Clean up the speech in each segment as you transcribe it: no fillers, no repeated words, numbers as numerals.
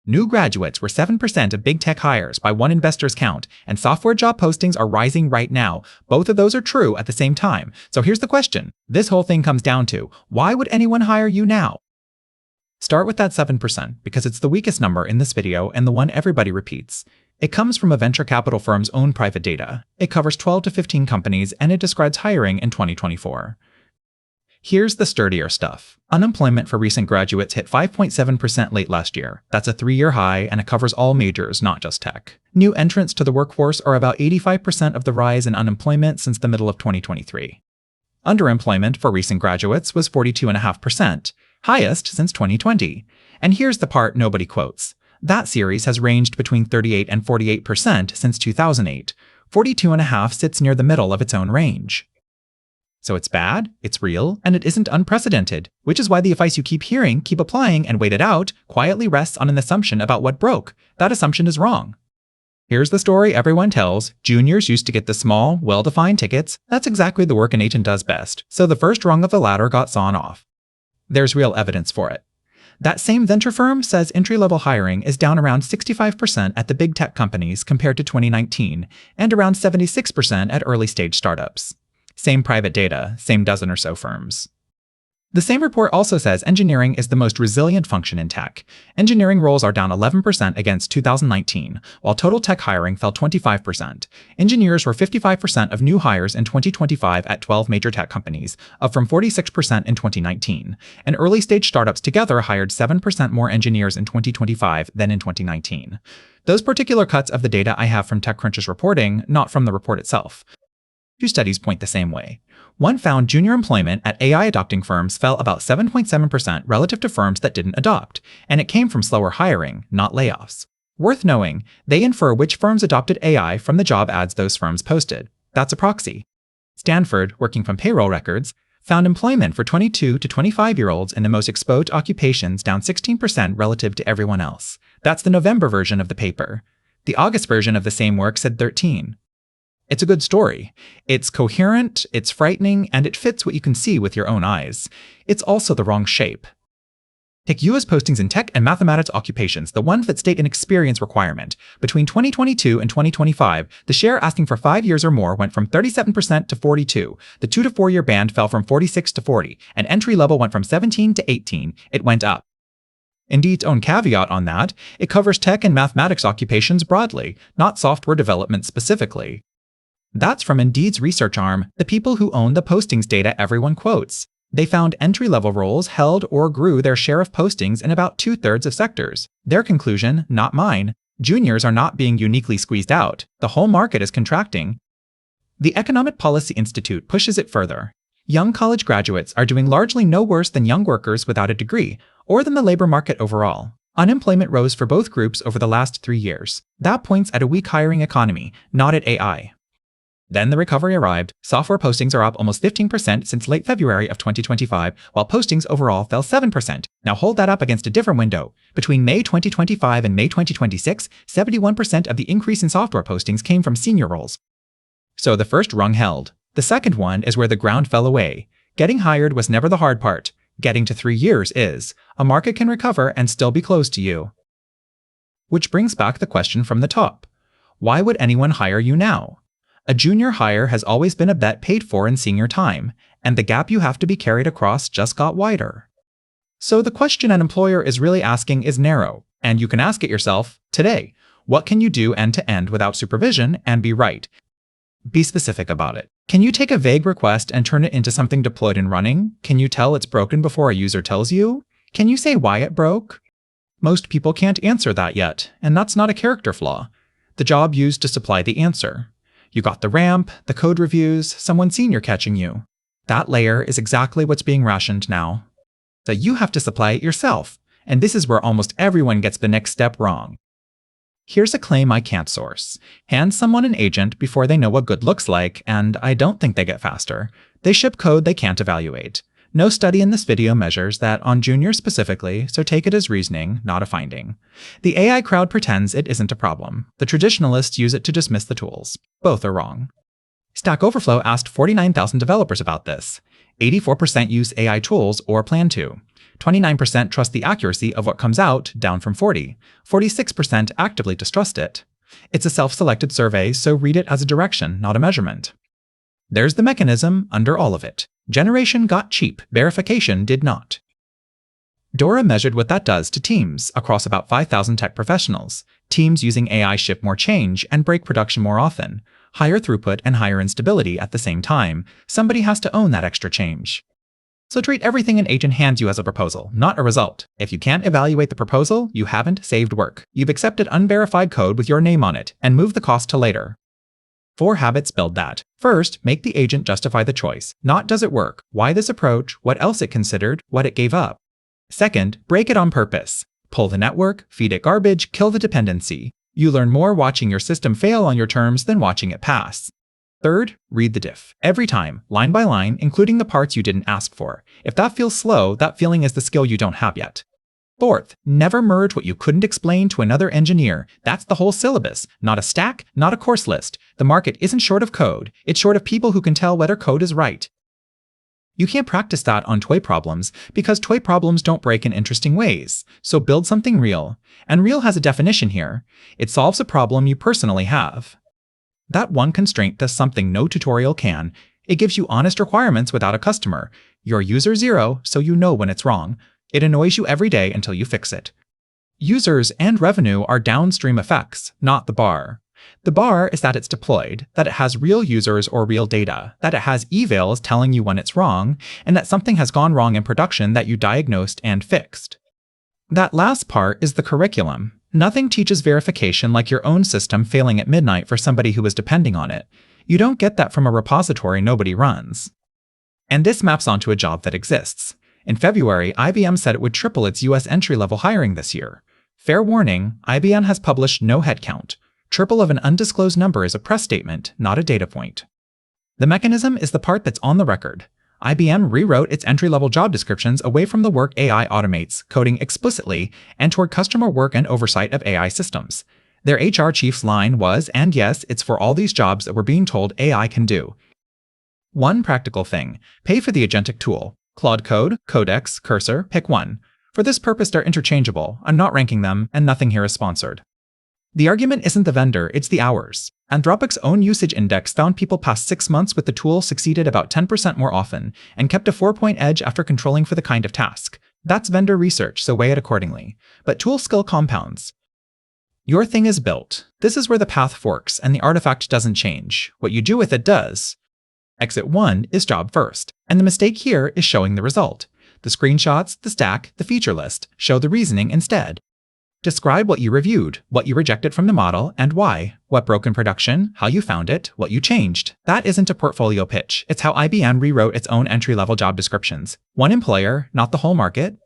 New graduates were 7% of big tech hires by one investor's count, and software job postings are rising right now. Both of those are true at the same time. So here's the question. This whole thing comes down to, why would anyone hire you now? Start with that 7% because it's the weakest number in this video and the one everybody repeats. It comes from a venture capital firm's own private data. It covers 12 to 15 companies and it describes hiring in 2024. Here's the sturdier stuff. Unemployment for recent graduates hit 5.7% late last year. That's a 3-year high, and it covers all majors, not just tech. New entrants to the workforce are about 85% of the rise in unemployment since the middle of 2023. Underemployment for recent graduates was 42.5%, highest since 2020. And here's the part nobody quotes. That series has ranged between 38 and 48% since 2008. 42.5% sits near the middle of its own range. So it's bad, it's real, and it isn't unprecedented, which is why the advice you keep hearing, keep applying, and wait it out, quietly rests on an assumption about what broke. That assumption is wrong. Here's the story everyone tells. Juniors used to get the small, well-defined tickets. That's exactly the work an agent does best. So the first rung of the ladder got sawn off. There's real evidence for it. That same venture firm says entry-level hiring is down around 65% at the big tech companies compared to 2019, and around 76% at early-stage startups. Same private data, same dozen or so firms. The same report also says engineering is the most resilient function in tech. Engineering roles are down 11% against 2019, while total tech hiring fell 25%. Engineers were 55% of new hires in 2025 at 12 major tech companies, up from 46% in 2019. And early-stage startups together hired 7% more engineers in 2025 than in 2019. Those particular cuts of the data I have from TechCrunch's reporting, not from the report itself. Two studies point the same way. One found junior employment at AI-adopting firms fell about 7.7% relative to firms that didn't adopt, and it came from slower hiring, not layoffs. Worth knowing, they infer which firms adopted AI from the job ads those firms posted. That's a proxy. Stanford, working from payroll records, found employment for 22 to 25-year-olds in the most exposed occupations down 16% relative to everyone else. That's the November version of the paper. The August version of the same work said 13%. It's a good story. It's coherent, it's frightening, and it fits what you can see with your own eyes. It's also the wrong shape. Take U.S. postings in tech and mathematics occupations, the ones that state an experience requirement. Between 2022 and 2025, the share asking for 5 years or more went from 37% to 42%. The 2 to 4 year band fell from 46 to 40, and entry level went from 17 to 18. It went up. Indeed's own caveat on that, it covers tech and mathematics occupations broadly, not software development specifically. That's from Indeed's research arm, the people who own the postings data everyone quotes. They found entry-level roles held or grew their share of postings in about 2/3 of sectors. Their conclusion, not mine. Juniors are not being uniquely squeezed out. The whole market is contracting. The Economic Policy Institute pushes it further. Young college graduates are doing largely no worse than young workers without a degree, or than the labor market overall. Unemployment rose for both groups over the last 3 years. That points at a weak hiring economy, not at AI. Then the recovery arrived. Software postings are up almost 15% since late February of 2025, while postings overall fell 7%. Now hold that up against a different window. Between May 2025 and May 2026, 71% of the increase in software postings came from senior roles. So the first rung held. The second one is where the ground fell away. Getting hired was never the hard part. Getting to 3 years is. A market can recover and still be closed to you. Which brings back the question from the top. Why would anyone hire you now? A junior hire has always been a bet paid for in senior time, and the gap you have to be carried across just got wider. So the question an employer is really asking is narrow, and you can ask it yourself today. What can you do end-to-end without supervision and be right? Be specific about it. Can you take a vague request and turn it into something deployed and running? Can you tell it's broken before a user tells you? Can you say why it broke? Most people can't answer that yet, and that's not a character flaw. The job used to supply the answer. You got the ramp, the code reviews, someone senior catching you. That layer is exactly what's being rationed now. So you have to supply it yourself, and this is where almost everyone gets the next step wrong. Here's a claim I can't source. Hand someone an agent before they know what good looks like, and I don't think they get faster. They ship code they can't evaluate. No study in this video measures that on juniors specifically, so take it as reasoning, not a finding. The AI crowd pretends it isn't a problem. The traditionalists use it to dismiss the tools. Both are wrong. Stack Overflow asked 49,000 developers about this. 84% use AI tools or plan to. 29% trust the accuracy of what comes out, down from 40. 46% actively distrust it. It's a self-selected survey, so read it as a direction, not a measurement. There's the mechanism under all of it. Generation got cheap, verification did not. Dora measured what that does to teams across about 5,000 tech professionals. Teams using AI ship more change and break production more often. Higher throughput and higher instability at the same time. Somebody has to own that extra change. So treat everything an agent hands you as a proposal, not a result. If you can't evaluate the proposal, you haven't saved work. You've accepted unverified code with your name on it and moved the cost to later. 4 habits build that. First, make the agent justify the choice. Not does it work, why this approach, what else it considered, what it gave up. Second, break it on purpose. Pull the network, feed it garbage, kill the dependency. You learn more watching your system fail on your terms than watching it pass. Third, read the diff. Every time, line by line, including the parts you didn't ask for. If that feels slow, that feeling is the skill you don't have yet. Fourth, never merge what you couldn't explain to another engineer. That's the whole syllabus. Not a stack, not a course list. The market isn't short of code. It's short of people who can tell whether code is right. You can't practice that on toy problems because toy problems don't break in interesting ways. So build something real. And real has a definition here. It solves a problem you personally have. That one constraint does something no tutorial can. It gives you honest requirements without a customer. You're user 0, so you know when it's wrong. It annoys you every day until you fix it. Users and revenue are downstream effects, not the bar. The bar is that it's deployed, that it has real users or real data, that it has evals telling you when it's wrong, and that something has gone wrong in production that you diagnosed and fixed. That last part is the curriculum. Nothing teaches verification like your own system failing at midnight for somebody who is depending on it. You don't get that from a repository nobody runs. And this maps onto a job that exists. In February, IBM said it would triple its US entry-level hiring this year. Fair warning, IBM has published no headcount. Triple of an undisclosed number is a press statement, not a data point. The mechanism is the part that's on the record. IBM rewrote its entry-level job descriptions away from the work AI automates, coding explicitly, and toward customer work and oversight of AI systems. Their HR chief's line was, and yes, it's for all these jobs that we're being told AI can do. One practical thing, pay for the agentic tool. Claude Code, Codex, Cursor, pick one. For this purpose, they're interchangeable. I'm not ranking them, and nothing here is sponsored. The argument isn't the vendor, it's the hours. Anthropic's own usage index found people past 6 months with the tool succeeded about 10% more often, and kept a 4-point edge after controlling for the kind of task. That's vendor research, so weigh it accordingly. But tool skill compounds. Your thing is built. This is where the path forks, and the artifact doesn't change. What you do with it does. Exit 1 is job first, and the mistake here is showing the result. The screenshots, the stack, the feature list show the reasoning instead. Describe what you reviewed, what you rejected from the model, and why. What broke in production, how you found it, what you changed. That isn't a portfolio pitch. It's how IBM rewrote its own entry-level job descriptions. One employer, not the whole market.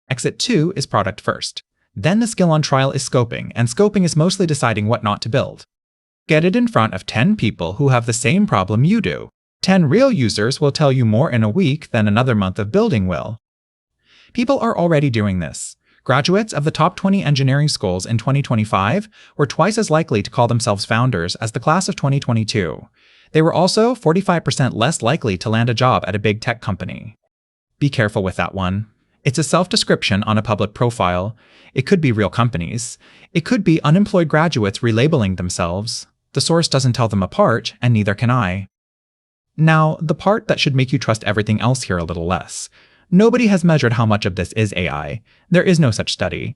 Exit 2 is product first. Then the skill on trial is scoping, and scoping is mostly deciding what not to build. Get it in front of 10 people who have the same problem you do. 10 real users will tell you more in a week than another month of building will. People are already doing this. Graduates of the top 20 engineering schools in 2025 were twice as likely to call themselves founders as the class of 2022. They were also 45% less likely to land a job at a big tech company. Be careful with that one. It's a self-description on a public profile. It could be real companies. It could be unemployed graduates relabeling themselves. The source doesn't tell them apart, and neither can I. Now, the part that should make you trust everything else here a little less. Nobody has measured how much of this is AI. There is no such study.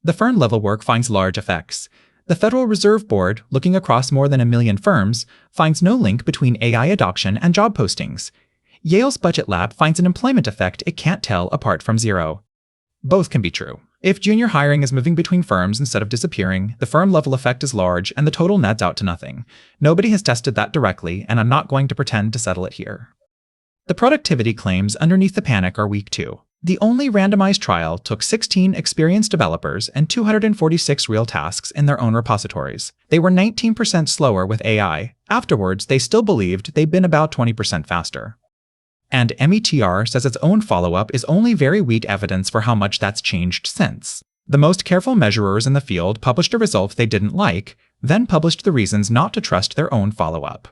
The firm-level work finds large effects. The Federal Reserve Board, looking across more than 1 million firms, finds no link between AI adoption and job postings. Yale's Budget Lab finds an employment effect it can't tell apart from zero. Both can be true. If junior hiring is moving between firms instead of disappearing, the firm-level effect is large and the total nets out to nothing. Nobody has tested that directly, and I'm not going to pretend to settle it here. The productivity claims underneath the panic are weak too. The only randomized trial took 16 experienced developers and 246 real tasks in their own repositories. They were 19% slower with AI. Afterwards, they still believed they'd been about 20% faster. And METR says its own follow-up is only very weak evidence for how much that's changed since. The most careful measurers in the field published a result they didn't like, then published the reasons not to trust their own follow-up.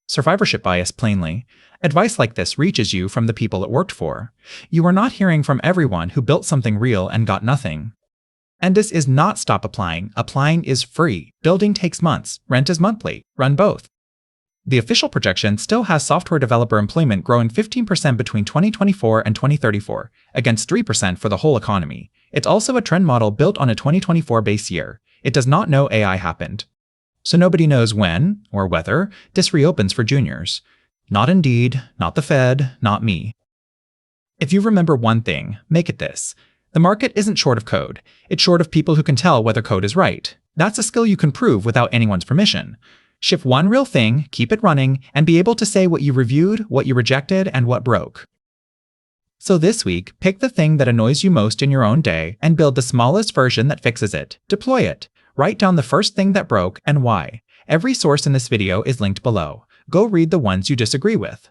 Survivorship bias, plainly. Advice like this reaches you from the people it worked for. You are not hearing from everyone who built something real and got nothing. And this is not stop applying. Applying is free. Building takes months. Rent is monthly. Run both. The official projection still has software developer employment growing 15% between 2024 and 2034, against 3% for the whole economy. It's also a trend model built on a 2024 base year. It does not know AI happened. So nobody knows when, or whether, this reopens for juniors. Not Indeed, not the Fed, not me. If you remember one thing, make it this. The market isn't short of code. It's short of people who can tell whether code is right. That's a skill you can prove without anyone's permission. Ship one real thing, keep it running, and be able to say what you reviewed, what you rejected, and what broke. So this week, pick the thing that annoys you most in your own day and build the smallest version that fixes it. Deploy it. Write down the first thing that broke and why. Every source in this video is linked below. Go read the ones you disagree with.